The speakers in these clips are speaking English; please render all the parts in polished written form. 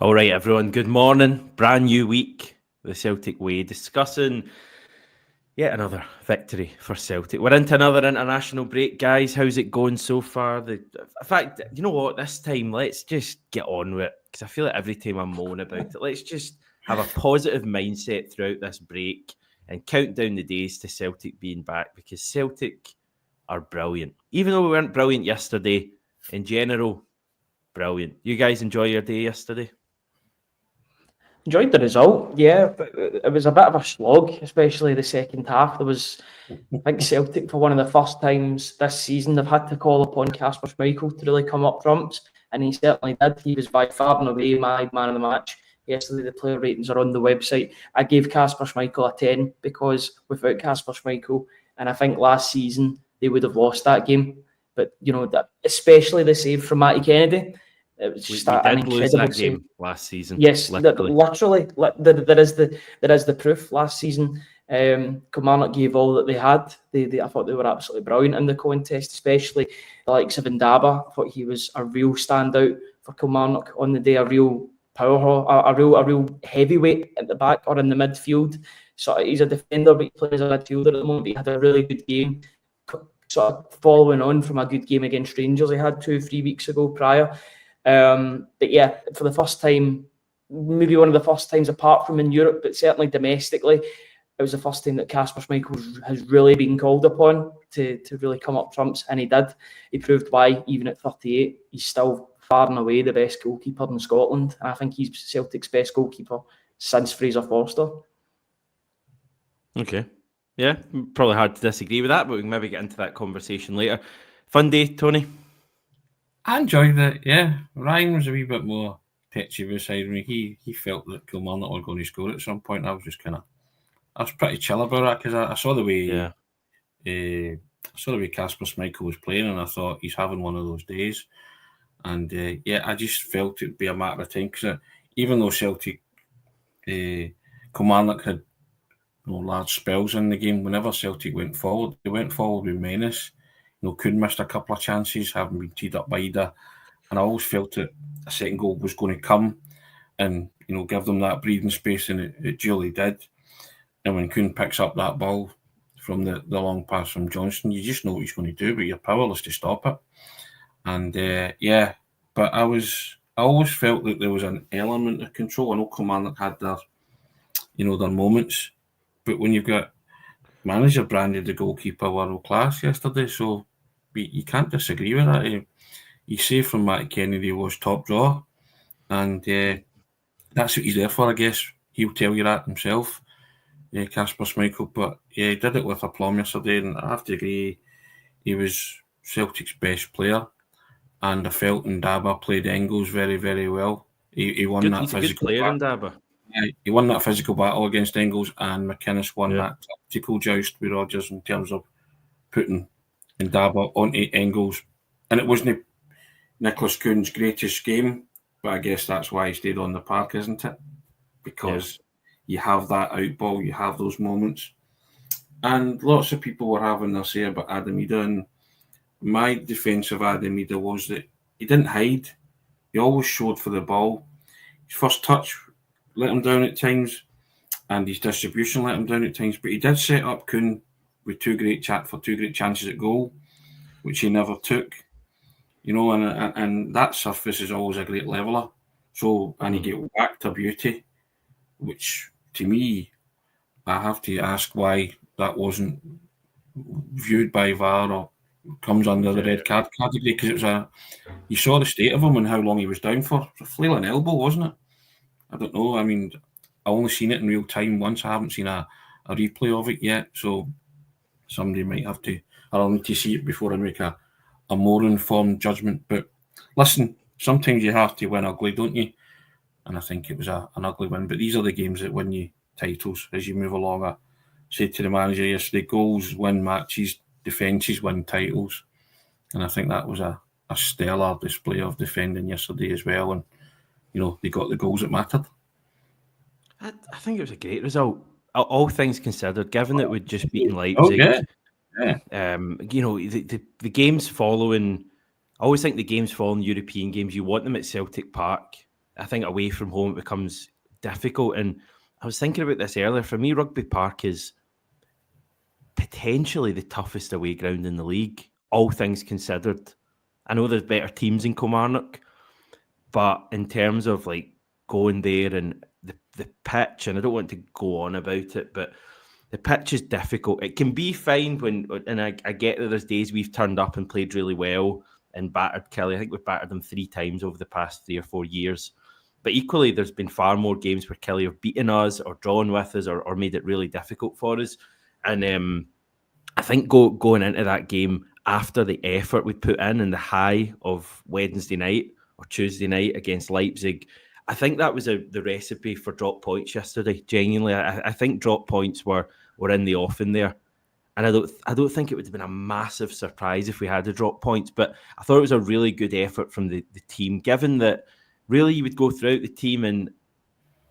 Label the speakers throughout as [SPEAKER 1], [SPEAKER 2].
[SPEAKER 1] All right, everyone, good morning. Brand new week, the Celtic Way, discussing yet another victory for Celtic. We're into another international break, guys. How's it going so far? In fact, you know what? This time, let's just get on with it, because I feel like every time I moan about it, let's just have a positive mindset throughout this break and count down the days to Celtic being back, because Celtic are brilliant. Even though we weren't brilliant yesterday, in general, brilliant. You guys enjoy your day yesterday?
[SPEAKER 2] Enjoyed the result, yeah, but it was a bit of a slog, especially the second half. I think Celtic, for one of the first times this season, they've had to call upon Kasper Schmeichel to really come up trumps, and he certainly did. He was by far and away my man of the match yesterday. The player ratings are on the website. I gave Kasper Schmeichel a 10 because without Kasper Schmeichel, and I think last season they would have lost that game. But, you know, especially the save from Matty Kennedy. It was just an incredible save
[SPEAKER 1] last season.
[SPEAKER 2] Yes, literally. There is the proof. Last season, Kilmarnock gave all that they had. I thought they were absolutely brilliant in the contest, especially the likes of Ndaba. I thought he was a real standout for Kilmarnock on the day, a real powerhouse, a real heavyweight at the back or in the midfield. So he's a defender, but he plays as a midfielder at the moment. He had a really good game, sort of following on from a good game against Rangers he had 2-3 weeks ago prior. But yeah, for the first time, maybe one of the first times apart from in Europe, but certainly domestically, it was the first time that Kasper Schmeichel has really been called upon to really come up trumps, and he did. He proved why, even at 38, he's still far and away the best goalkeeper in Scotland. And I think he's Celtic's best goalkeeper since Fraser Forster.
[SPEAKER 1] Okay. Yeah, probably hard to disagree with that, but we can maybe get into that conversation later. Fun day, Tony?
[SPEAKER 3] I enjoyed it, yeah. Ryan was a wee bit more tetchy beside me. He felt that Kilmarnock were going to score at some point. I was pretty chill about it, because I saw the way Kasper Schmeichel was playing, and I thought he's having one of those days. And I just felt it'd be a matter of time, because even though Kilmarnock had large spells in the game, whenever Celtic went forward, they went forward with menace. Could missed a couple of chances, having been teed up by Ida, and I always felt that a second goal was going to come and give them that breathing space, and it duly did. And when Kuhn picks up that ball from the long pass from Johnston, you just know what he's going to do, but you're powerless to stop it. And but I always felt that there was an element of control. I know Kilmarnock had their moments, but when you've got manager branded the goalkeeper world class yesterday, so you can't disagree with that. He saved from Matty Kennedy was top draw, and that's what he's there for, I guess. He'll tell you that himself, Kasper Schmeichel. But he did it with aplomb yesterday, and I have to agree, he was Celtic's best player, and I felt Ndaba played Engels very, very well. He won that physical battle. Yeah, he won that physical battle against Engels, and McInnes won that tactical joust with Rodgers in terms of putting Ndaba onto Engels. And it wasn't Nicholas Kuhn's greatest game, but I guess that's why he stayed on the park, isn't it? Because you have that out ball, you have those moments. And lots of people were having their say about Adam Ida, and my defence of Adam Ida was that he didn't hide. He always showed for the ball. His first touch let him down at times, and his distribution let him down at times, but he did set up Kuhn with two great chances at goal, which he never took. And that surface is always a great leveller. So, and he get whacked to beauty, which to me, I have to ask why that wasn't viewed by VAR or comes under the red card category, because you saw the state of him and how long he was down for. It was a flailing elbow, wasn't it? I don't know. I mean, I only seen it in real time once. I haven't seen a replay of it yet, so somebody might have to. I'll need to see it before I make a more informed judgment. But listen, sometimes you have to win ugly, don't you? And I think it was an ugly win. But these are the games that win you titles as you move along. I said to the manager yesterday, goals win matches, defences win titles. And I think that was a stellar display of defending yesterday as well. And they got the goals that mattered.
[SPEAKER 1] I think it was a great result, all things considered, given that we'd just beaten Leipzig. The games following, I always think the games following European games, you want them at Celtic Park, I think away from home it becomes difficult. And I was thinking about this earlier. For me, Rugby Park is potentially the toughest away ground in the league, all things considered. I know there's better teams in Kilmarnock, but in terms of like going there and the pitch, and I don't want to go on about it, but the pitch is difficult. It can be fine and I get that there's days we've turned up and played really well and battered Kelly. I think we've battered them 3 times over the past 3 or 4 years. But equally, there's been far more games where Kelly have beaten us or drawn with us or made it really difficult for us. And I think going into that game, after the effort we put in and the high of Wednesday night or Tuesday night against Leipzig, I think that was the recipe for drop points yesterday. Genuinely, I think drop points were in the offing there. And I don't think it would have been a massive surprise if we had a drop points, but I thought it was a really good effort from the team, given that really you would go throughout the team and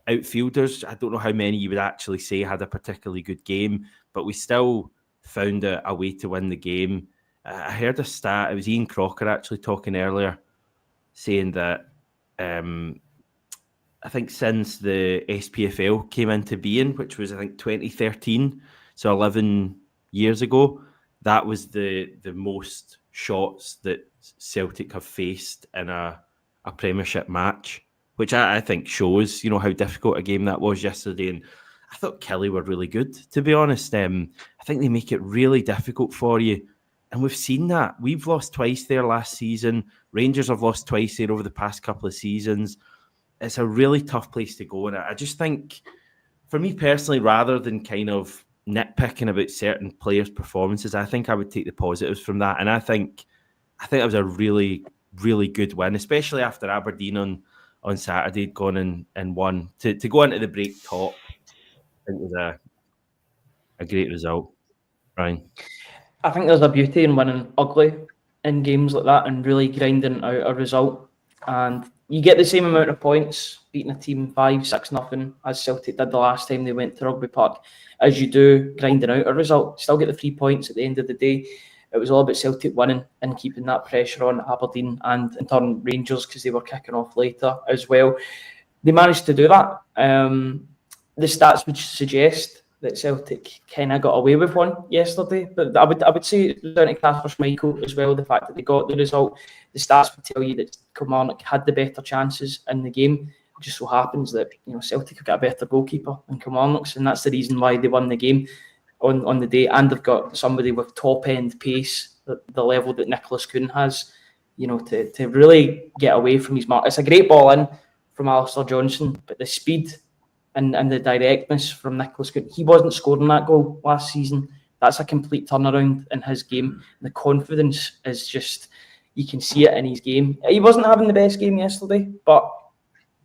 [SPEAKER 1] outfielders, I don't know how many you would actually say had a particularly good game, but we still found a way to win the game. I heard a stat, it was Ian Crocker actually talking earlier, saying that I think since the SPFL came into being, which was I think 2013, so 11 years ago, that was the most shots that Celtic have faced in a Premiership match, which I think shows, how difficult a game that was yesterday. And I thought Kelly were really good, to be honest. I think they make it really difficult for you. And we've seen that. We've lost twice there last season. Rangers have lost twice there over the past couple of seasons. It's a really tough place to go. And I just think, for me personally, rather than kind of nitpicking about certain players' performances, I think I would take the positives from that. And I think that was a really, really good win, especially after Aberdeen on Saturday had gone and won. To go into the break top, I think it was a great result. Ryan?
[SPEAKER 2] I think there's a beauty in winning ugly in games like that and really grinding out a result. And you get the same amount of points beating a team 5-6-0 as Celtic did the last time they went to Rugby Park as you do grinding out a result. Still get the 3 points at the end of the day. It was all about Celtic winning and keeping that pressure on Aberdeen and in turn Rangers, because they were kicking off later as well. They managed to do that. The stats would suggest that Celtic kind of got away with one yesterday, but I would say it was down to Kasper Schmeichel as well. The fact that they got the result, the stats would tell you that Kilmarnock had the better chances in the game. It just so happens that Celtic have got a better goalkeeper than Kilmarnock's, and that's the reason why they won the game on the day. And they've got somebody with top end pace, the level that Nicholas Kuhn has, to really get away from his mark. It's a great ball in from Alistair Johnson, but the speed and the directness from Nicholas Kuhn, he wasn't scoring that goal last season. That's a complete turnaround in his game. The confidence is just, you can see it in his game. He wasn't having the best game yesterday, but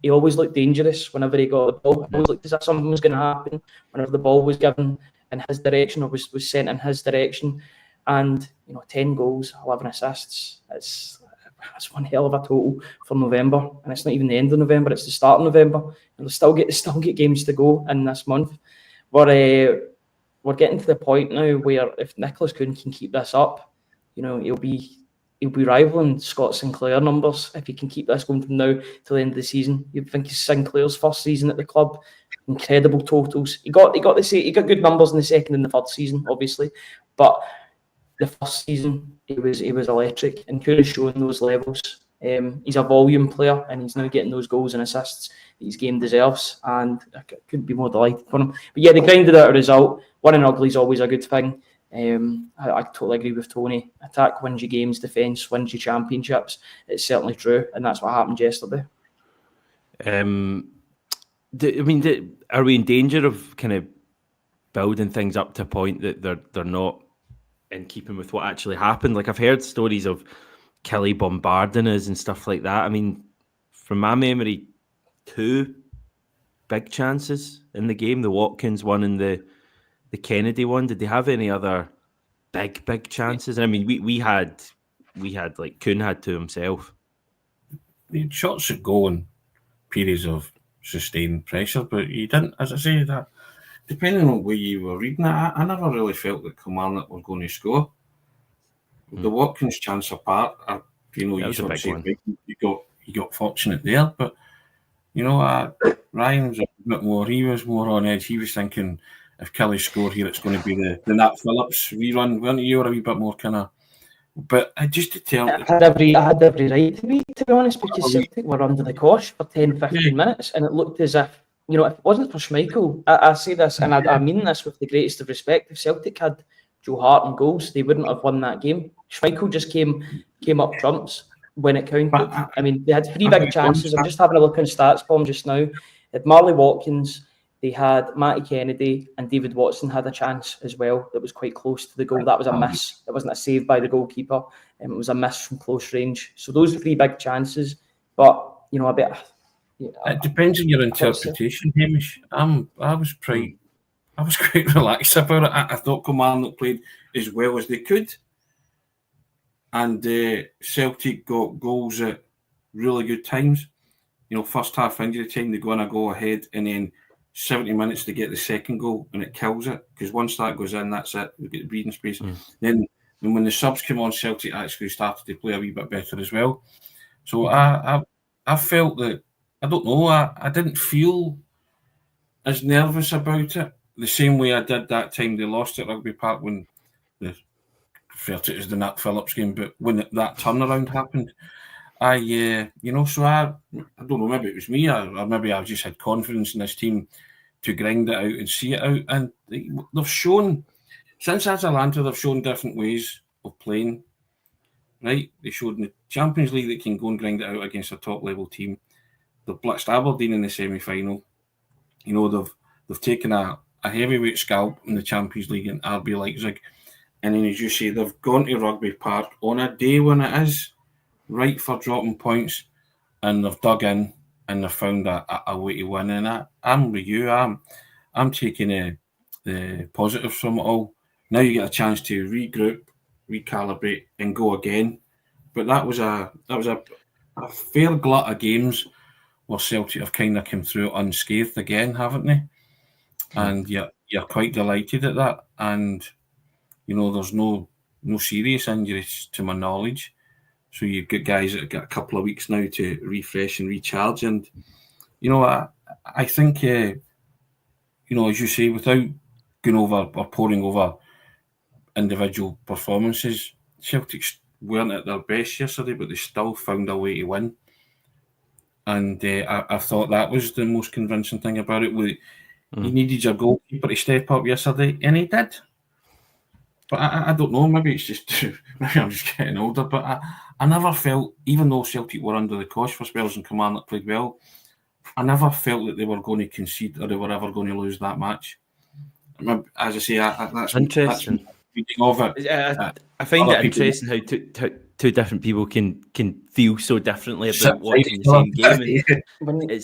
[SPEAKER 2] he always looked dangerous whenever he got the ball. It always looked as if something was going to happen whenever the ball was given in his direction or was sent in his direction. And 10 goals, 11 assists. That's one hell of a total for November, and it's not even the end of November; it's the start of November. And we'll still get games to go in this month. We're getting to the point now where if Nicholas Kuhn can keep this up, he'll be rivaling Scott Sinclair numbers if he can keep this going from now till the end of the season. You'd think it's Sinclair's first season at the club. Incredible totals. He got good numbers in the second and the third season, obviously, but the first season he was electric and could have shown those levels. He's a volume player and he's now getting those goals and assists that his game deserves, and I couldn't be more delighted for him. But yeah, they grinded out a result. Winning ugly is always a good thing. I totally agree with Tony. Attack wins you games, defence wins you championships. It's certainly true, and that's what happened yesterday.
[SPEAKER 1] Are we in danger of kind of building things up to a point that they're not in keeping with what actually happened? Like, I've heard stories of Kelly bombarding us and stuff like that. I mean, from my memory, 2 big chances in the game, the Watkins one and the Kennedy one. Did they have any other big chances? I mean, we had like Kuhn had 2 himself.
[SPEAKER 3] He had shots at goal and periods of sustained pressure, but he didn't, as I say, that depending on where you were reading it, I never really felt that Kilmarnock were going to score. The Watkins chance apart, you
[SPEAKER 1] sort of say,
[SPEAKER 3] you got fortunate there, but Ryan was a bit more. He was more on edge. He was thinking, if Kelly score here, it's going to be the Nat Phillips rerun, weren't you? You were a wee bit more kind of. But just to tell,
[SPEAKER 2] I had every right to be honest, because Celtic were under the cosh for 10-15 minutes, and it looked as if, if it wasn't for Schmeichel, I say this, and I mean this with the greatest of respect, if Celtic had Joe Hart and goals, they wouldn't have won that game. Schmeichel just came up trumps when it counted. I mean, they had 3 big chances. I'm just having a look on stats bomb just now. They had Marley Watkins, they had Matty Kennedy, and David Watson had a chance as well that was quite close to the goal. That was a miss. It wasn't a save by the goalkeeper. It was a miss from close range. So those 3 big chances. But, a bit...
[SPEAKER 3] it depends on your interpretation, Hamish. I was quite relaxed about it. I thought Kilmarnock played as well as they could. And Celtic got goals at really good times. First half injury time, they go on a go ahead, and then 70 minutes to get the second goal, and it kills it, because once that goes in, that's it. We get the breathing space. Then when the subs came on, Celtic actually started to play a wee bit better as well. So I felt that, I don't know, I didn't feel as nervous about it the same way I did that time they lost at Rugby Park, when the felt it was the Nat Phillips game, but when that turnaround happened, so I don't know, maybe it was me, or maybe I've just had confidence in this team to grind it out and see it out. And they've shown, since Atalanta, they've shown different ways of playing, right? They showed in the Champions League they can go and grind it out against a top-level team. They've blitzed Aberdeen in the semi-final. They've taken a heavyweight scalp in the Champions League in RB Leipzig. And then, as you say, they've gone to Rugby Park on a day when it is right for dropping points, and they've dug in and they've found a way to win. And I'm with you. I'm taking the positives from it all. Now you get a chance to regroup, recalibrate, and go again. But that was a fair glut of games where Celtic have kind of come through it unscathed again, haven't they? And you're quite delighted at that. And there's no serious injuries to my knowledge. So you've got guys that have got a couple of weeks now to refresh and recharge. And, I think, as you say, without going over or pouring over individual performances, Celtic weren't at their best yesterday, but they still found a way to win. And I thought that was the most convincing thing about it. You needed your goalkeeper to step up yesterday, and he did. But I don't know, maybe it's just, maybe I'm just getting older, but I never felt, even though Celtic were under the cosh for spells and Kilmarnock played well, I never felt that they were going to concede or they were ever going to lose that match. As I say, that's
[SPEAKER 1] interesting.
[SPEAKER 3] Reading of it.
[SPEAKER 1] I find it interesting how two different people can feel so differently about watching the same game. It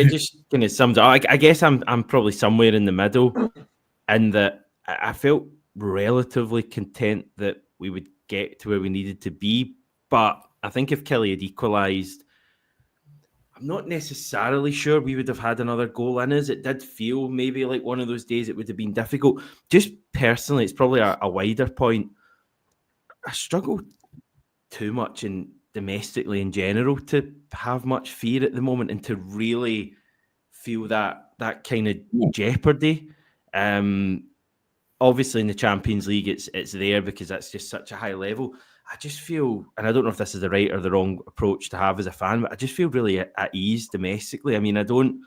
[SPEAKER 1] just kind of sums up. I guess I'm probably somewhere in the middle, in that I felt relatively content that we would get to where we needed to be. But I think if Kelly had equalised, I'm not necessarily sure we would have had another goal in us. It did feel maybe like one of those days it would have been difficult. Just personally, it's probably a wider point. I struggle too much domestically in general to have much fear at the moment and to really feel that kind of jeopardy. Obviously in the Champions League it's there because that's just such a high level. I just feel, and I don't know if this is the right or the wrong approach to have as a fan, but I just feel really at ease domestically. I mean, I don't,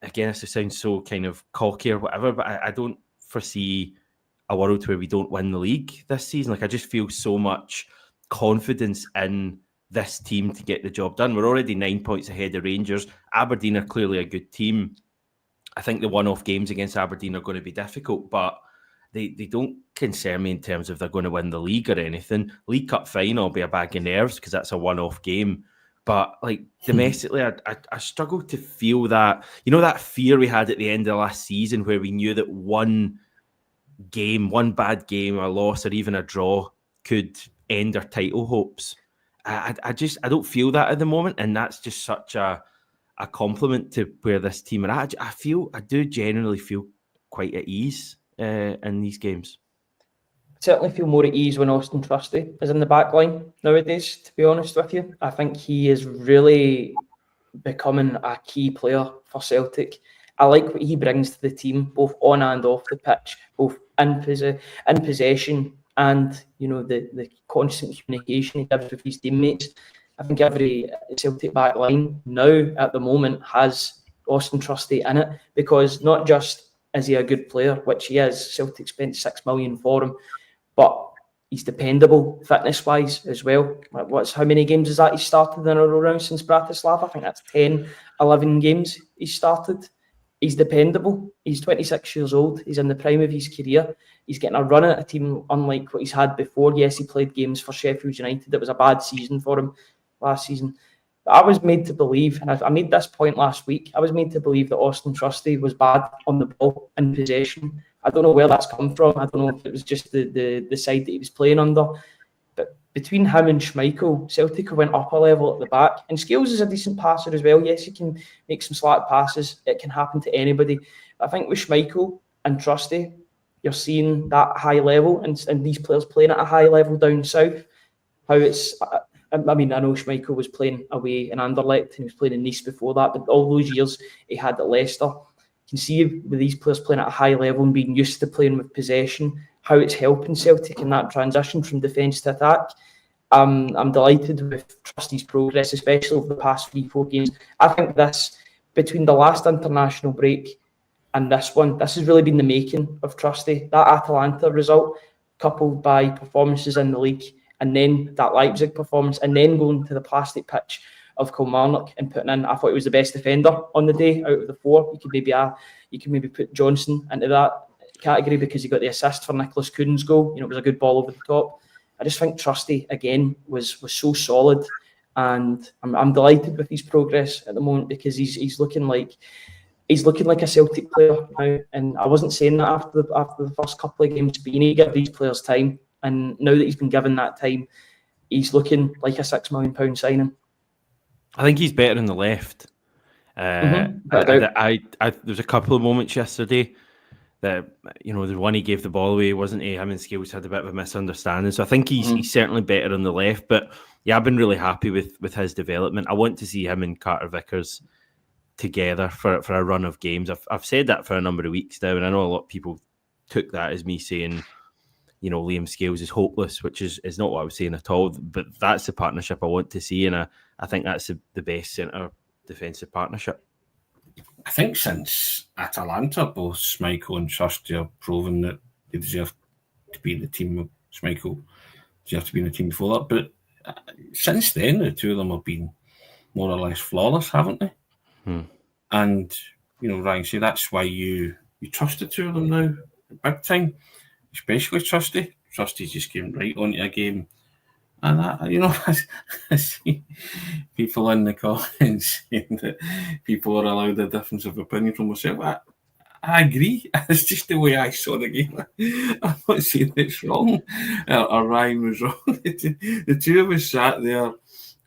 [SPEAKER 1] again, this sounds so kind of cocky or whatever, but I don't foresee a world where we don't win the league this season. Like, I just feel so much confidence in this team to get the job done. We're already 9 points ahead of Rangers. Aberdeen are clearly a good team. I think the one-off games against Aberdeen are going to be difficult, but they don't concern me in terms of they're going to win the league or anything. League Cup final will be a bag of nerves because that's a one-off game. But like domestically, I struggle to feel that, that fear we had at the end of last season where we knew that one bad game, a loss or even a draw could end our title hopes. I don't feel that at the moment, and that's just such a compliment to where this team are at. I do generally feel quite at ease in these games.
[SPEAKER 2] Certainly feel more at ease when Auston Trusty is in the back line nowadays, to be honest with you. I think he is really becoming a key player for Celtic. I like what he brings to the team, both on and off the pitch, both in possession and, you know, the constant communication he gives with his teammates. I think every Celtic back line now at the moment has Auston Trusty in it, because not just is he a good player, which he is, Celtic spent $6 million for him, but he's dependable fitness-wise as well. How many games is that he's started in a row now since Bratislava? I think that's 10, 11 games he's started. He's dependable. He's 26 years old. He's in the prime of his career. He's getting a run at a team unlike what he's had before. Yes, he played games for Sheffield United. It was a bad season for him last season. But I was made to believe, and I made this point last week, I was made to believe that Auston Trusty was bad on the ball in possession. I don't know where that's come from. I don't know if it was just the side that he was playing under. But between him and Schmeichel, Celtic went up a level at the back. And Scales is a decent passer as well. Yes, he can make some slack passes. It can happen to anybody. But I think with Schmeichel and Trusty, you're seeing that high level and these players playing at a high level down south. How it's... I mean, I know Schmeichel was playing away in Anderlecht and he was playing in Nice before that, but all those years he had at Leicester, you can see with these players playing at a high level and being used to playing with possession, how it's helping Celtic in that transition from defence to attack. I'm delighted with Trusty's progress, especially over the past 3-4 games. I think this, between the last international break and this one, this has really been the making of Trusty. That Atalanta result, coupled by performances in the league, and then that Leipzig performance, and then going to the plastic pitch of Kilmarnock and putting in, I thought he was the best defender on the day out of the four. You could maybe put Johnson into that category because he got the assist for Nicholas Kuhn's goal. You know, it was a good ball over the top. I just think Trusty again was so solid, and I'm delighted with his progress at the moment because he's looking like a Celtic player now. And I wasn't saying that after the first couple of games, but you need to give these players time. And now that he's been given that time, he's looking like a £6 million signing.
[SPEAKER 1] I think he's better on the left. There was a couple of moments yesterday that, you know, the one he gave the ball away, wasn't he? Him and Scales had a bit of a misunderstanding. So I think he's certainly better on the left. But yeah, I've been really happy with his development. I want to see him and Carter Vickers together for a run of games. I've said that for a number of weeks now, and I know a lot of people took that as me saying, you know, Liam Scales is hopeless, which is not what I was saying at all. But that's the partnership I want to see, and I think that's the best centre defensive partnership.
[SPEAKER 3] I think since Atalanta, both Schmeichel and Trusty have proven that they deserve to be in the team. Schmeichel deserved to be in the team before that, but since then, the two of them have been more or less flawless, haven't they? And, you know, Ryan, say that's why you trust the two of them now, big time. Especially Trusty. Trusty's just came right onto a game. And I see people in the comments saying that people are allowed a difference of opinion from myself. I agree. It's just the way I saw the game. I'm not saying it's wrong or Ryan was wrong. The two of us sat there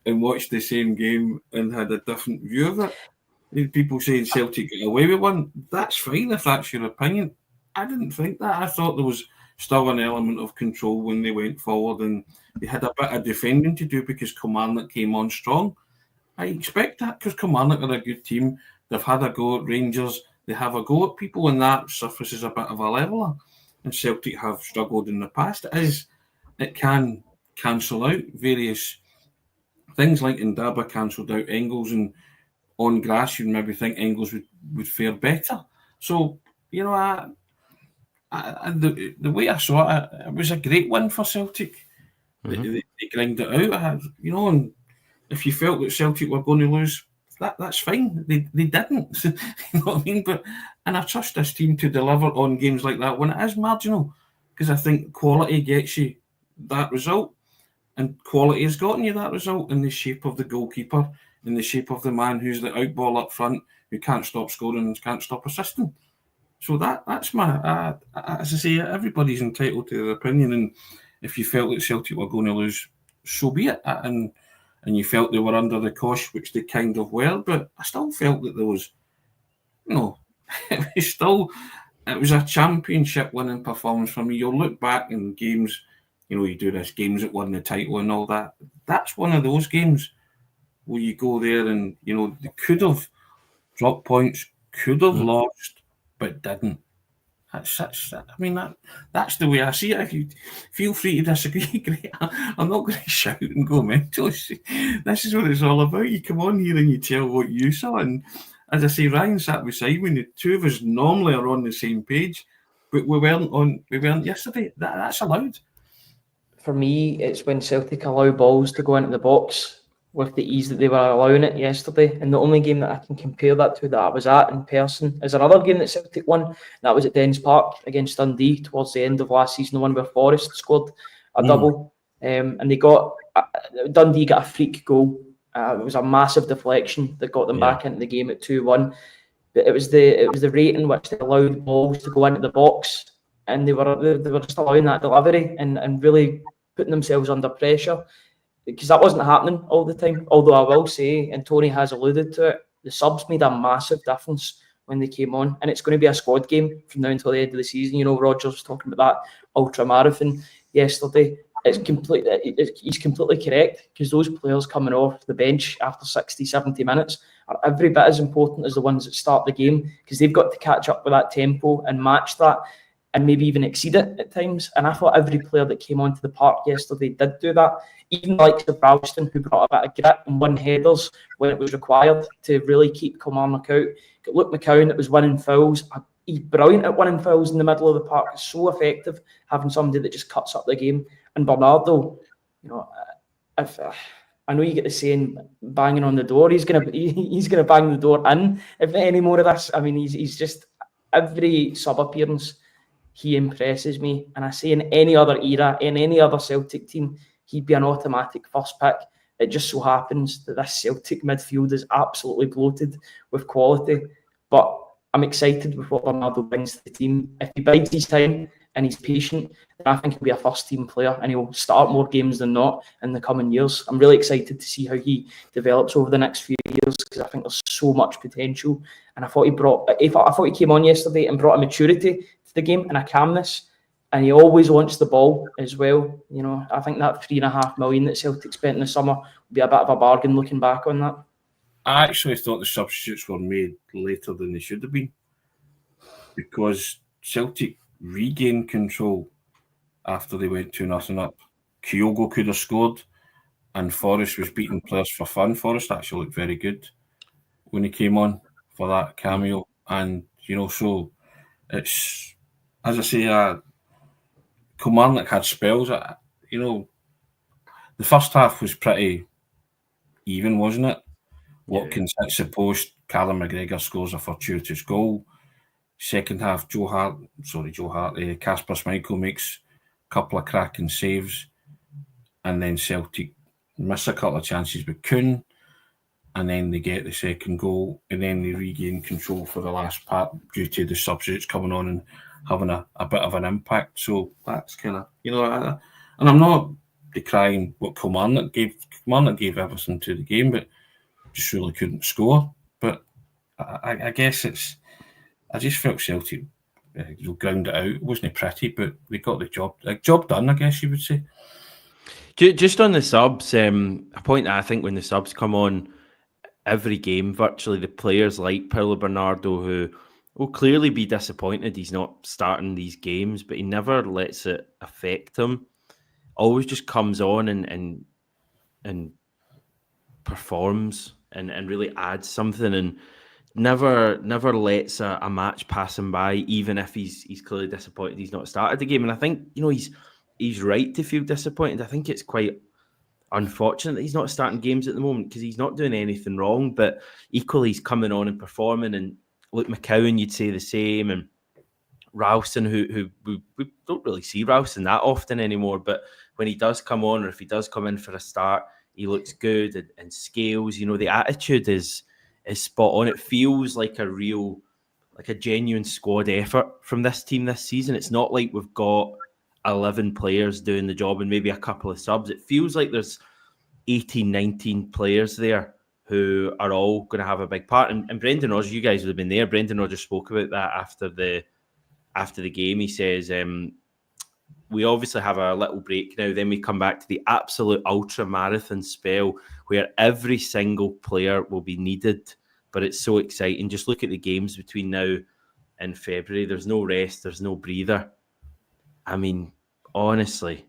[SPEAKER 3] and watched the same game and had a different view of it. People saying Celtic get away with one. That's fine if that's your opinion. I didn't think that. I thought there was still an element of control when they went forward, and they had a bit of defending to do because Kilmarnock came on strong. I expect that because Kilmarnock are a good team. They've had a go at Rangers. They have a go at people, and that surfaces a bit of a leveller. And Celtic have struggled in the past. It can cancel out various things, like Ndaba cancelled out Engels, and on grass you'd maybe think Engels would fare better. So, you know, the way I saw it was a great win for Celtic. They grind it out. You know, and if you felt that Celtic were going to lose, that's fine. They didn't. You know what I mean? And I trust this team to deliver on games like that when it is marginal, because I think quality gets you that result, and quality has gotten you that result in the shape of the goalkeeper, in the shape of the man who's the outball up front, who can't stop scoring and can't stop assisting. So that's my, as I say, everybody's entitled to their opinion, and if you felt that Celtic were going to lose, so be it. And you felt they were under the cosh, which they kind of were, but I still felt that there was, you know, it was a championship winning performance for me. You'll look back in games, you know, you do this, games that won the title and all that. That's one of those games where you go there and, they could have dropped points, could have lost, but didn't. That's the way I see it. If you feel free to disagree, great. I'm not going to shout and go mental. This is what it's all about. You come on here and you tell what you saw. And as I say, Ryan sat beside me. The two of us normally are on the same page, but we weren't yesterday. That's allowed.
[SPEAKER 2] For me, it's when Celtic allow balls to go into the box with the ease that they were allowing it yesterday. And the only game that I can compare that to that I was at in person is another game that Celtic won. That was at Dens Park against Dundee towards the end of last season, the one where Forrest scored a double. And Dundee got a freak goal. It was a massive deflection that got them back into the game at 2-1. But it was the rate in which they allowed balls to go into the box, and they were just allowing that delivery and really putting themselves under pressure, because that wasn't happening all the time. Although I will say, and Tony has alluded to it, the subs made a massive difference when they came on, and it's going to be a squad game from now until the end of the season. Rodgers was talking about that ultra marathon yesterday. He's completely correct, because those players coming off the bench after 60, 70 minutes are every bit as important as the ones that start the game, because they've got to catch up with that tempo and match that, and maybe even exceed it at times. And I thought every player that came onto the park yesterday did do that. Even like the Auston, who brought a bit of grit and won headers when it was required to really keep Kilmarnock out. Got Luke McCowan that was winning fouls. He's brilliant at winning fouls in the middle of the park. It's so effective having somebody that just cuts up the game. And Bernardo, I know you get the saying banging on the door. He's gonna bang the door in if any more of this. I mean, he's just, every sub appearance, he impresses me. And I say in any other era, in any other Celtic team, he'd be an automatic first pick. It just so happens that this Celtic midfield is absolutely bloated with quality. But I'm excited with what Bernardo brings to the team. If he bides his time and he's patient, then I think he'll be a first team player, and he'll start more games than not in the coming years. I'm really excited to see how he develops over the next few years, because I think there's so much potential. And I thought he came on yesterday and brought a maturity to the game and a calmness. And he always wants the ball as well. I think that $3.5 million that Celtic spent in the summer will be a bit of a bargain looking back on that.
[SPEAKER 3] I actually thought the substitutes were made later than they should have been, because Celtic regained control after they went 2-0 up. Kyogo could have scored, and Forrest was beating players for fun. Forrest actually looked very good when he came on for that cameo. And, so it's, as I say, Kilmarnock had spells. The first half was pretty even, wasn't it? Watkins hits the post, Callum McGregor scores a fortuitous goal. Second half, Casper Schmeichel makes a couple of cracking saves, and then Celtic miss a couple of chances with Kuhn, and then they get the second goal, and then they regain control for the last part due to the substitutes coming on and having a bit of an impact. So that's kind of, and I'm not decrying what Kilmarnock gave. Kilmarnock gave everything to the game, but just really couldn't score. But I guess I just felt Celtic ground it out. It wasn't pretty, but they got the job done, I guess you would say.
[SPEAKER 1] Just on the subs, a point that I think when the subs come on every game, virtually the players like Paulo Bernardo, who will clearly be disappointed he's not starting these games, but he never lets it affect him. Always just comes on and performs and really adds something, and never lets a match pass him by, even if he's clearly disappointed he's not started the game. And I think he's right to feel disappointed. I think it's quite unfortunate that he's not starting games at the moment, because he's not doing anything wrong, but equally he's coming on and performing. And Luke McCowan, you'd say the same, and Ralston, who we don't really see Ralston that often anymore, but when he does come on, or if he does come in for a start, he looks good and scales. The attitude is spot on. It feels like a genuine squad effort from this team this season. It's not like we've got 11 players doing the job and maybe a couple of subs. It feels like there's 18, 19 players there who are all going to have a big part. And Brendan Rodgers, you guys would have been there. Brendan Rodgers spoke about that after the game. He says we obviously have our little break now. Then we come back to the absolute ultra marathon spell where every single player will be needed. But it's so exciting. Just look at the games between now and February. There's no rest. There's no breather. I mean, honestly,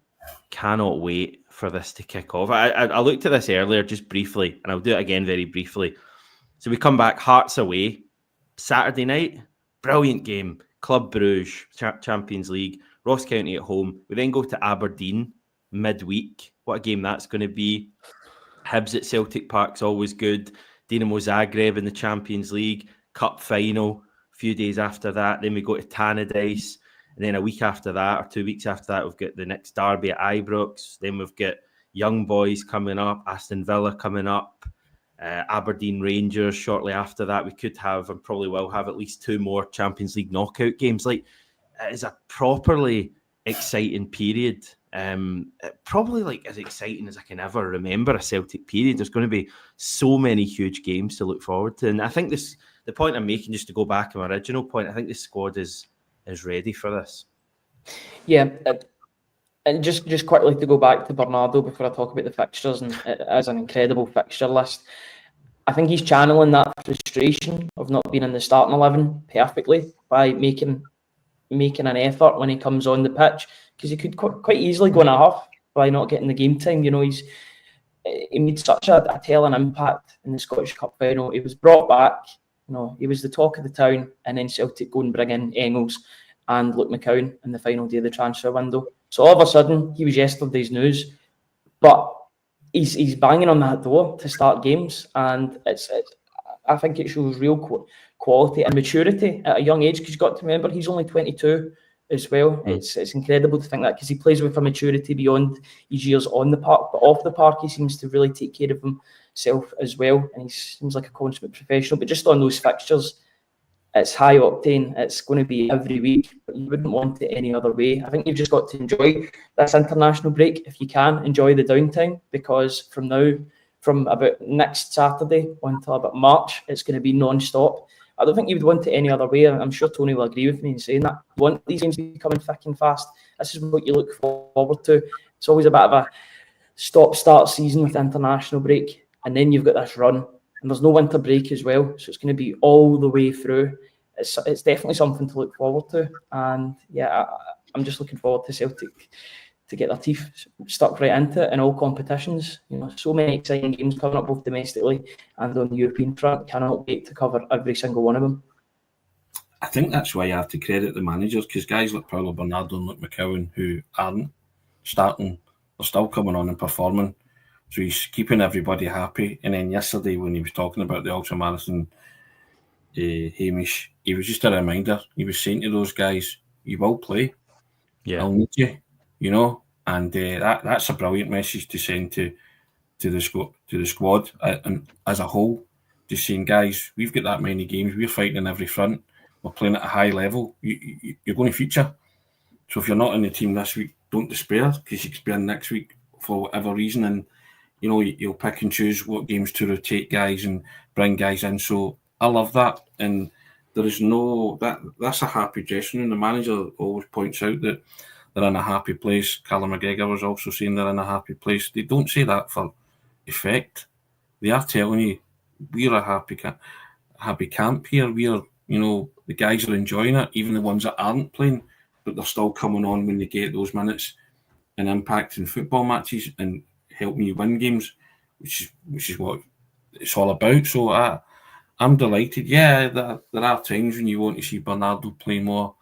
[SPEAKER 1] cannot wait for this to kick off. I looked at this earlier just briefly, and I'll do it again very briefly. So we come back, Hearts away, Saturday night, brilliant game. Club Bruges, Champions League, Ross County at home. We then go to Aberdeen midweek. What a game that's going to be. Hibs at Celtic Park's always good. Dinamo Zagreb in the Champions League, Cup final, a few days after that. Then we go to Tannadice. And then a week after that, or 2 weeks after that, we've got the next derby at Ibrox. Then we've got Young Boys coming up, Aston Villa coming up, Aberdeen Rangers shortly after that. We could have, and probably will have, at least 2 more Champions League knockout games. Like, it is a properly exciting period. Probably like as exciting as I can ever remember a Celtic period. There's going to be so many huge games to look forward to. And I think the point I'm making, just to go back to my original point, I think the squad is ready for this.
[SPEAKER 2] Yeah, and just quickly to go back to Bernardo before I talk about the fixtures, and it is an incredible fixture list. I think he's channeling that frustration of not being in the starting 11 perfectly by making an effort when he comes on the pitch, because he could quite easily go in a huff by not getting the game time. You know, he made such a telling impact in the Scottish Cup final. He was brought back. You know, he was the talk of the town, and then Celtic go and bring in Engels and Luke McCowan in the final day of the transfer window. So all of a sudden, he was yesterday's news, but he's banging on that door to start games, and I think it shows real quality and maturity at a young age, because you've got to remember he's only 22 as well. It's incredible to think that, because he plays with a maturity beyond his years on the park, but off the park he seems to really take care of himself as well, and he seems like a consummate professional. But just on those fixtures, it's high octane. It's going to be every week, but you wouldn't want it any other way. I think you've just got to enjoy this international break if you can. Enjoy the downtime, because from about next Saturday until about March, it's going to be non-stop. I don't think you would want it any other way. I'm sure Tony will agree with me in saying that. You want these games to be coming thick and fast. This is what you look forward to. It's always a bit of a stop-start season with the international break, and then you've got this run, and there's no winter break as well, so it's going to be all the way through. It's definitely something to look forward to, and yeah, I'm just looking forward to Celtic to get their teeth stuck right into it in all competitions. You know, so many exciting games coming up both domestically and on the European front. Cannot wait to cover every single one of them.
[SPEAKER 3] I think that's why you have to credit the managers, because guys like Paulo Bernardo and Luke McCowan, who aren't starting, are still coming on and performing. So he's keeping everybody happy. And then yesterday, when he was talking about the ultramarathon, Hamish, he was just a reminder. He was saying to those guys, "You will play.
[SPEAKER 1] Yeah,
[SPEAKER 3] I'll need you." You know, and that's a brilliant message to send to the squad and as a whole. Just saying, guys, we've got that many games. We're fighting on every front. We're playing at a high level. You're going to feature. So if you're not in the team this week, don't despair, because you could be in next week for whatever reason, and you know you'll pick and choose what games to rotate guys and bring guys in. So I love that, and there is that's a happy dressing room. The manager always points out that they're in a happy place. Callum McGregor was also saying they're in a happy place. They don't say that for effect. They are telling you, we're a happy camp here. We're, you know, the guys are enjoying it, even the ones that aren't playing, but they're still coming on when they get those minutes and impacting football matches and helping you win games, which is what it's all about. So I'm delighted. Yeah, there are times when you want to see Bernardo play more.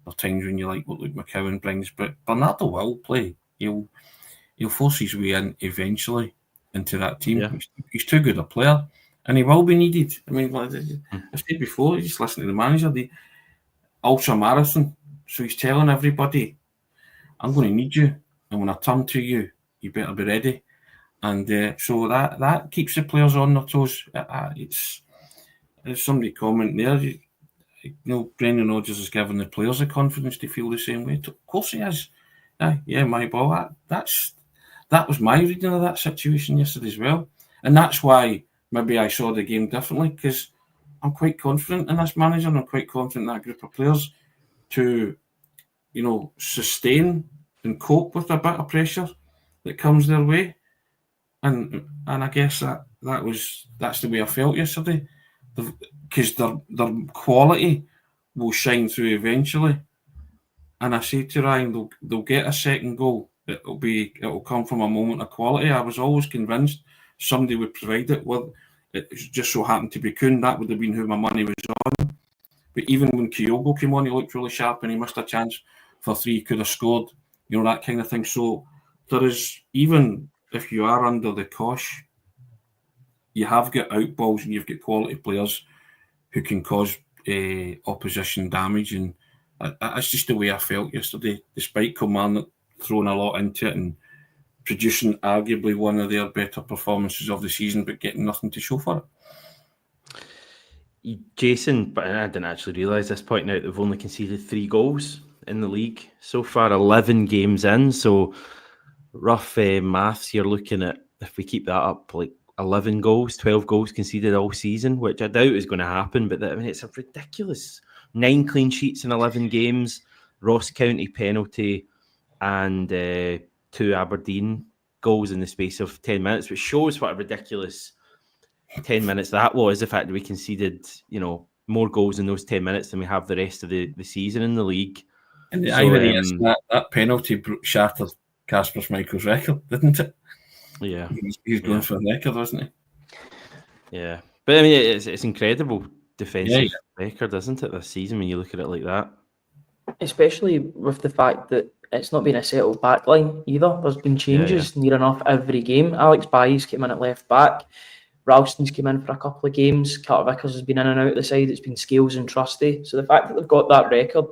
[SPEAKER 3] There are times when you like what Luke McCowan brings, but Bernardo will play. He'll force his way in eventually into that team.
[SPEAKER 1] Yeah.
[SPEAKER 3] He's too good a player, and he will be needed. I mean, like I said before, you just listen to the manager, the ultra marathon. So he's telling everybody, "I'm going to need you, and when I turn to you, you better be ready." And so that keeps the players on their toes. There's somebody comment there. You know, Brendan Rodgers is giving the players the confidence to feel the same way. Of course he is. Yeah, my ball. That was my reading of that situation yesterday as well. And that's why maybe I saw the game differently, because I'm quite confident in this manager, and I'm quite confident in that group of players to, you know, sustain and cope with a bit of pressure that comes their way. And I guess that's the way I felt yesterday, because their quality will shine through eventually. And I say to Ryan, they'll get a second goal. It'll come from a moment of quality. I was always convinced somebody would provide it. Well, it just so happened to be Kuhn. That would have been who my money was on. But even when Kyogo came on, he looked really sharp and he missed a chance for 3, could have scored, that kind of thing. So there is, even if you are under the cosh, you have got out balls and you've got quality players who can cause opposition damage. And that's just the way I felt yesterday, despite Kilmarnock throwing a lot into it and producing arguably one of their better performances of the season, but getting nothing to show for it.
[SPEAKER 1] Jason, but I didn't actually realise this point out, they've only conceded 3 goals in the league so far, 11 games in. So rough maths, you're looking at, if we keep that up, like 11 goals, 12 goals conceded all season, which I doubt is going to happen. But it's a ridiculous 9 clean sheets in 11 games, Ross County penalty, and 2 Aberdeen goals in the space of 10 minutes, which shows what a ridiculous 10 minutes that was. The fact that we conceded, more goals in those 10 minutes than we have the rest of the season in the league.
[SPEAKER 3] And the irony is that penalty shattered Kasper Schmeichel's record, didn't it?
[SPEAKER 1] Yeah.
[SPEAKER 3] He's going for a record, wasn't he?
[SPEAKER 1] Yeah. But I mean, it's incredible defensive record, isn't it, this season, when you look at it like that? Especially
[SPEAKER 2] with the fact that it's not been a settled back line either. There's been changes near enough every game. Alex Bailly's came in at left back. Ralston's came in for a couple of games. Carter Vickers has been in and out of the side. It's been Scales and Trusty. So the fact that they've got that record,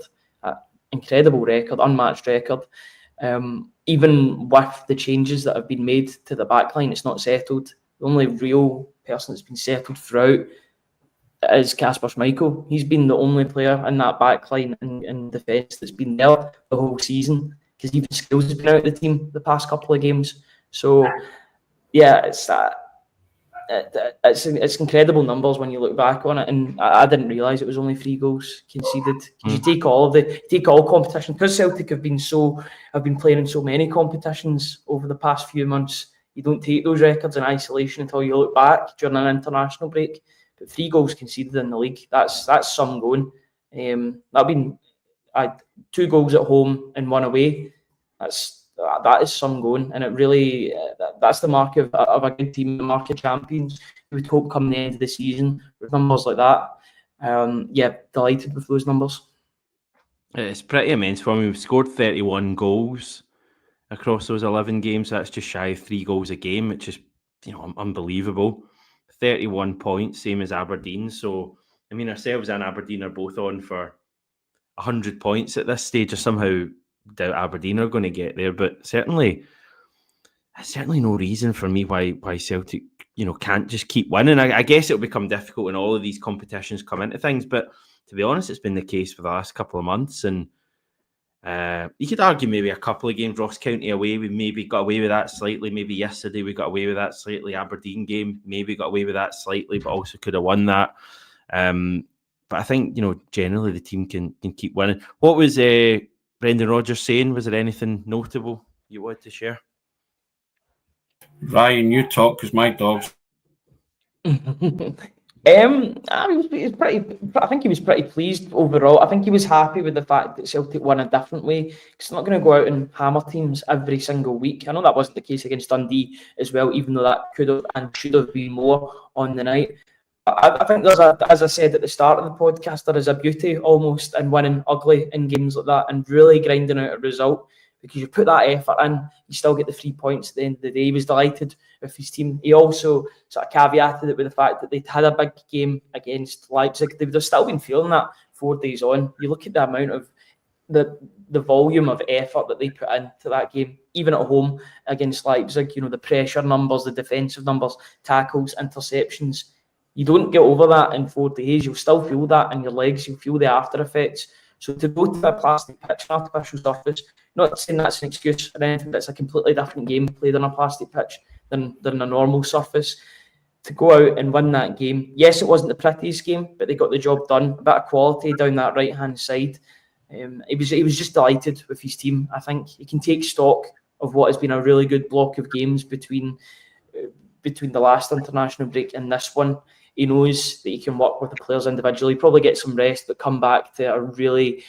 [SPEAKER 2] incredible record, unmatched record, even with the changes that have been made to the back line, it's not settled. The only real person that's been settled throughout is Kasper Schmeichel. He's been the only player in that back line in defence that's been there the whole season, because even Scales has been out of the team the past couple of games. So yeah, it's incredible numbers when you look back on it, and I didn't realise it was only 3 goals conceded. You take all competition, because Celtic have been playing in so many competitions over the past few months. You don't take those records in isolation until you look back during an international break. But 3 goals conceded in the league, that's some going. That'd been 2 goals at home and 1 away. That is some going, and it really that's the mark of a good team, the mark of champions. You would hope come the end of the season with numbers like that. Delighted with those numbers.
[SPEAKER 1] It's pretty immense for me. We've scored 31 goals across those 11 games. That's just shy of 3 goals a game, which is unbelievable. 31 points, same as Aberdeen. So I mean, ourselves and Aberdeen are both on for 100 points at this stage. I somehow doubt Aberdeen are going to get there, but certainly no reason for me why Celtic can't just keep winning. I guess it'll become difficult when all of these competitions come into things, but to be honest, it's been the case for the last couple of months. And you could argue maybe a couple of games, Ross County away, we maybe got away with that slightly. Maybe yesterday we got away with that slightly. Aberdeen game, maybe got away with that slightly, but also could have won that. But I think generally the team can keep winning. What was Brendan Rodgers saying? Was there anything notable you wanted to share?
[SPEAKER 3] Ryan, you talk, because my dog's...
[SPEAKER 2] I think he was pretty pleased overall. I think he was happy with the fact that Celtic won a different way, because they're not going to go out and hammer teams every single week. I know that wasn't the case against Dundee as well, even though that could have and should have been more on the night. I think as I said at the start of the podcast, there is a beauty almost in winning ugly in games like that and really grinding out a result, because you put that effort in, you still get the 3 points at the end of the day. He was delighted with his team. He also sort of caveated it with the fact that they'd had a big game against Leipzig. They would have still been feeling that 4 days on. You look at the amount of the volume of effort that they put into that game, even at home against Leipzig, the pressure numbers, the defensive numbers, tackles, interceptions. You don't get over that in 4 days. You'll still feel that in your legs. You'll feel the after effects. So to go to a plastic pitch, an artificial surface, not saying that's an excuse or anything, but it's a completely different game played on a plastic pitch than a normal surface. To go out and win that game, yes, it wasn't the prettiest game, but they got the job done. A bit of quality down that right-hand side. He was just delighted with his team. I think he can take stock of what has been a really good block of games between the last international break and this one. He knows that he can work with the players individually, probably get some rest, but come back to a really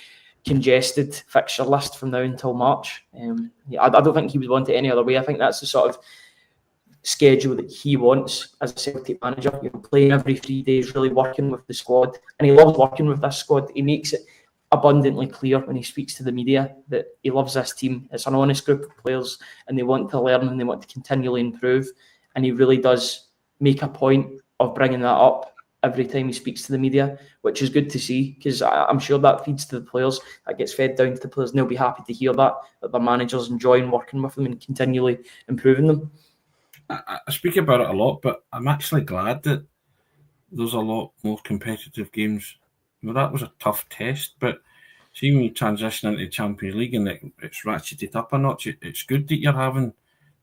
[SPEAKER 2] congested fixture list from now until March. I don't think he would want it any other way. I think that's the sort of schedule that he wants as a Celtic manager, playing every 3 days, really working with the squad, and he loves working with this squad. He makes it abundantly clear when he speaks to the media that he loves this team. It's an honest group of players and they want to learn and they want to continually improve, and he really does make a point of bringing that up every time he speaks to the media, which is good to see, because I'm sure that feeds to the players, that gets fed down to the players, and they'll be happy to hear that their managers enjoying working with them and continually improving them.
[SPEAKER 3] I speak about it a lot, but I'm actually glad that there's a lot more competitive games. That was a tough test, but see when you transition into the Champions League and it's ratcheted up a notch, it's good that you're having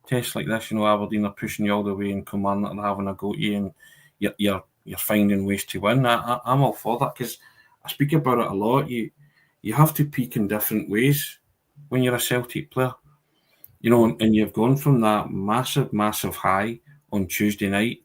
[SPEAKER 3] tests like this. Aberdeen are pushing you all the way and Kilmarnock are having a go at you, and you're finding ways to win. I'm all for that, because I speak about it a lot. You have to peak in different ways when you're a Celtic player. And you've gone from that massive high on Tuesday night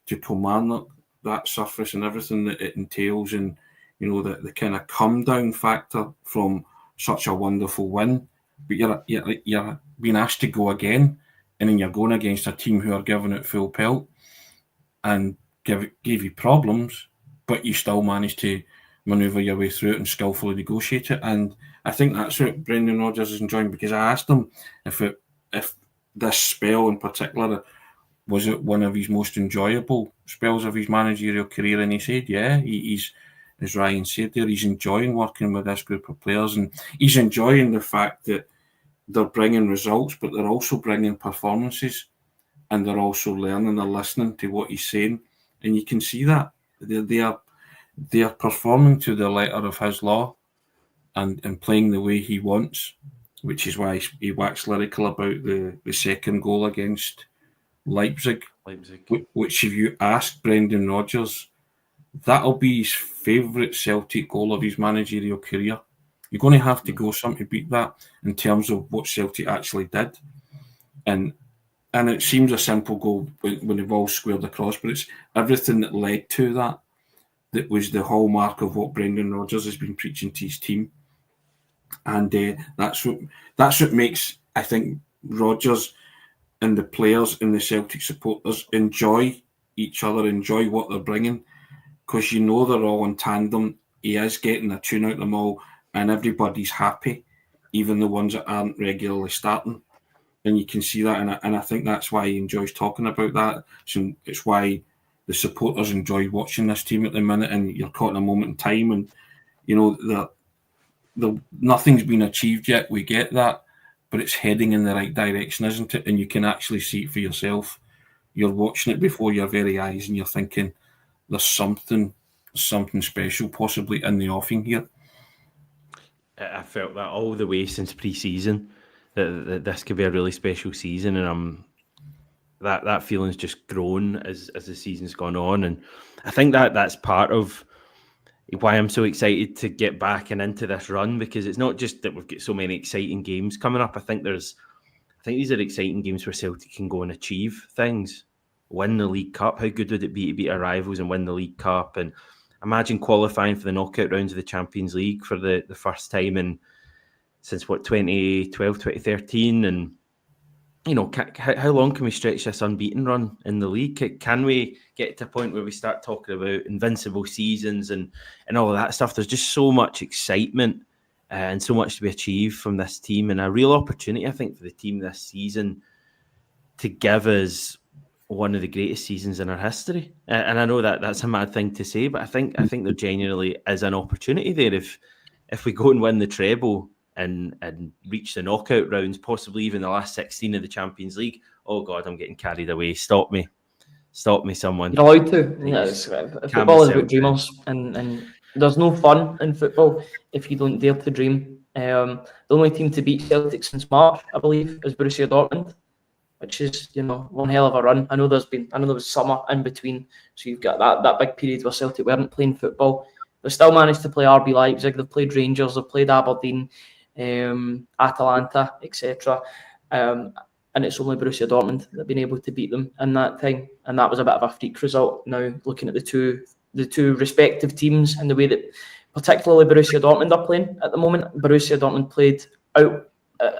[SPEAKER 3] to Kilmarnock, that surface and everything that it entails, and the kind of come down factor from such a wonderful win. But you're being asked to go again, and then you're going against a team who are giving it full pelt and gave you problems, but you still manage to manoeuvre your way through it and skillfully negotiate it. And I think that's what Brendan Rodgers is enjoying, because I asked him if this spell in particular was it one of his most enjoyable spells of his managerial career, and he said, yeah, he's, as Ryan said there, he's enjoying working with this group of players, and he's enjoying the fact that they're bringing results, but they're also bringing performances, and they're also learning, they're listening to what he's saying, and you can see that they are performing to the letter of his law and playing the way he wants, which is why he waxed lyrical about the second goal against Leipzig. Which if you ask Brendan Rodgers, that'll be his favourite Celtic goal of his managerial career. You're going to have to go some to beat that in terms of what Celtic actually did. And it seems a simple goal when they've all squared across, but it's everything that led to that was the hallmark of what Brendan Rodgers has been preaching to his team. And that's what makes, I think, Rodgers and the players and the Celtic supporters enjoy each other, enjoy what they're bringing, because they're all in tandem. He is getting a tune out of them all, and everybody's happy, even the ones that aren't regularly starting. And you can see that, and I think that's why he enjoys talking about that. So it's why the supporters enjoy watching this team at the minute, and you're caught in a moment in time, and nothing's been achieved yet. We get that, but it's heading in the right direction, isn't it? And you can actually see it for yourself. You're watching it before your very eyes, and you're thinking, there's something special possibly in the offing here.
[SPEAKER 1] I felt that all the way since pre-season, that this could be a really special season, and that feeling's just grown as the season's gone on, and I think that's part of why I'm so excited to get back and into this run, because it's not just that we've got so many exciting games coming up. I think these are exciting games where Celtic can go and achieve things, win the League Cup. How good would it be to beat our rivals and win the League Cup? And imagine qualifying for the knockout rounds of the Champions League for the first time since 2012, 2013, and how long can we stretch this unbeaten run in the league? Can we get to a point where we start talking about invincible seasons and all of that stuff? There's just so much excitement and so much to be achieved from this team, and a real opportunity, I think, for the team this season to give us one of the greatest seasons in our history. And I know that's a mad thing to say, but I think there genuinely is an opportunity there if we go and win the treble and reach the knockout rounds, possibly even the last 16 of the Champions League. Oh God, I'm getting carried away. Stop me, someone.
[SPEAKER 2] You're allowed to. Football is about dreamers, and there's no fun in football if you don't dare to dream. The only team to beat Celtic since March, I believe, is Borussia Dortmund, which is one hell of a run. I know there was summer in between, so you've got that big period where Celtic weren't playing football. They still managed to play RB Leipzig. They've played Rangers. They've played Aberdeen, Atalanta, etc. And it's only Borussia Dortmund that have been able to beat them in that time. And that was a bit of a freak result. Now, looking at the two respective teams and the way that particularly Borussia Dortmund are playing at the moment, Borussia Dortmund played out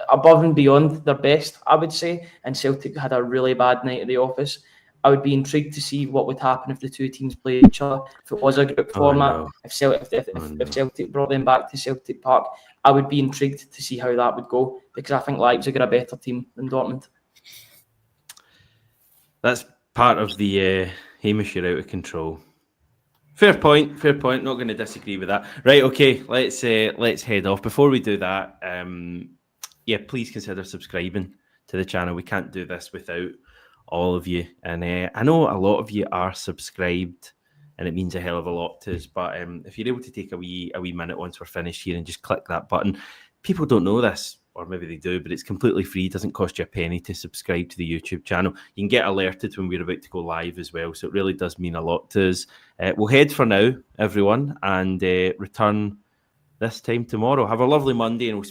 [SPEAKER 2] above and beyond their best, I would say, and Celtic had a really bad night at the office. I would be intrigued to see what would happen if the two teams played each other. If it was a group format,
[SPEAKER 1] no.
[SPEAKER 2] if Celtic brought them back to Celtic Park, I would be intrigued to see how that would go, because I think Leipzig are a better team than Dortmund.
[SPEAKER 1] That's part of the Hamish, you're out of control. Fair point. Not going to disagree with that. Right, okay, let's head off. Before we do that, please consider subscribing to the channel. We can't do this without all of you. And I know a lot of you are subscribed, and it means a hell of a lot to us. But if you're able to take a wee minute once we're finished here and just click that button. People don't know this, or maybe they do, but it's completely free. It doesn't cost you a penny to subscribe to the YouTube channel. You can get alerted when we're about to go live as well. So it really does mean a lot to us. We'll head for now, everyone, and return this time tomorrow. Have a lovely Monday, and we'll